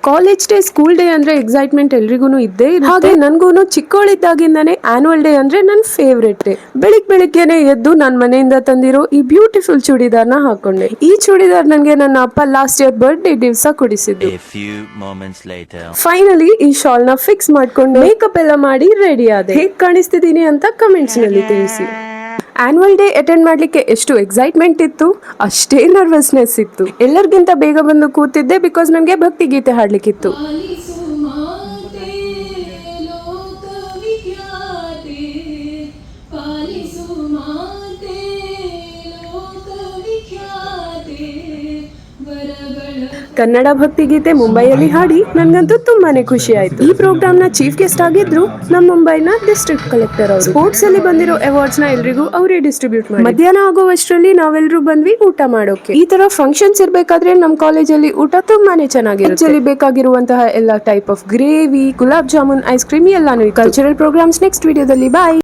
College day school day ಅಂದ್ರೆ excitement ಎಲ್ರಿಗೂ ಇದ್ದೇ ಇದೆ. ಹಾಗೆ ನನ್ಗೂನು ಚಿಕ್ಕವಳಿದ್ದಾಗಿಂದಾನೆ ಆನ್ಯುವಲ್ ಡೇ ಅಂದ್ರೆ ನನ್ ಫೇವ್ರೆಟ್ ಡೇ. ಬೆಳಿಗ್ಗೆನೆ ಎದ್ದು ನಾನ್ ಮನೆಯಿಂದ ತಂದಿರೋ ಈ ಬ್ಯೂಟಿಫುಲ್ ಚೂಡಿದಾರ್ನ ಹಾಕೊಂಡೆ. ಈ ಚೂಡಿದಾರ್ ನನ್ಗೆ ನನ್ನ ಅಪ್ಪ ಲಾಸ್ಟ್ ಇಯರ್ ಬರ್ತ್ಡೇ ದಿವಸ ಕೊಡಿಸಿದ್ದು. ಫೈನಲಿ ಈ ಶಾಲ್ ನ ಫಿಕ್ಸ್ ಮಾಡ್ಕೊಂಡು ಮೇಕಪ್ ಎಲ್ಲ ಮಾಡಿ ರೆಡಿ ಆದೆ. ಹೇಗ್ ಕಾಣಿಸ್ತಿದೀನಿ ಅಂತ ಕಮೆಂಟ್ಸ್ ನಲ್ಲಿ ತಿಳಿಸಿ. ಆನ್ಯುವಲ್ ಡೇ ಅಟೆಂಡ್ ಮಾಡ್ಲಿಕ್ಕೆ ಎಷ್ಟು ಎಕ್ಸೈಟ್ಮೆಂಟ್ ಇತ್ತು, ಅಷ್ಟೇ ನರ್ವಸ್ನೆಸ್ ಇತ್ತು. ಎಲ್ಲರಿಗಿಂತ ಬೇಗ ಬಂದು ಕೂತಿದ್ದೆ ಬಿಕಾಸ್ ನನ್ಗೆ ಭಕ್ತಿ ಗೀತೆ ಹಾಡ್ಲಿಕ್ಕಿತ್ತು. ಕನ್ನಡ ಭಕ್ತಿ ಗೀತೆ ಮುಂಬೈಯಲ್ಲಿ ಹಾಡಿ ನನ್ಗಂತೂ ತುಂಬಾನೇ ಖುಷಿ ಆಯ್ತು. ಈ ಪ್ರೋಗ್ರಾಮ್ ನ ಚೀಫ್ ಗೆಸ್ಟ್ ಆಗಿದ್ರು ನಮ್ಮ ಮುಂಬೈನ ಡಿಸ್ಟ್ರಿಕ್ಟ್ ಕಲೆಕ್ಟರ್ ಅವರು. ಸ್ಪೋರ್ಟ್ಸ್ ಅಲ್ಲಿ ಬಂದಿರೋ ಅವಾರ್ಡ್ಸ್ ನ ಎಲ್ರಿಗೂ ಅವರೇ ಡಿಸ್ಟ್ರಿಬ್ಯೂಟ್ ಮಾಡಿ ಮಧ್ಯಾಹ್ನ ಆಗೋವಷ್ಟರಲ್ಲಿ ನಾವೆಲ್ಲರೂ ಬಂದ್ವಿ ಊಟ ಮಾಡೋಕೆ. ಈ ತರ ಫಂಕ್ಷನ್ಸ್ ಇರ್ಬೇಕಾದ್ರೆ ನಮ್ ಕಾಲೇಜಲ್ಲಿ ಊಟ ತುಂಬಾನೇ ಚೆನ್ನಾಗಿರುತ್ತೆ. ಬೇಕಾಗಿರುವಂತಹ ಎಲ್ಲಾ type of gravy, gulab jamun, ice cream ಎಲ್ಲಾನು. ಕಲ್ಚರಲ್ ಪ್ರೋಗ್ರಾಮ್ಸ್ ನೆಕ್ಸ್ಟ್ ವಿಡಿಯೋದಲ್ಲಿ. ಬಾಯ್.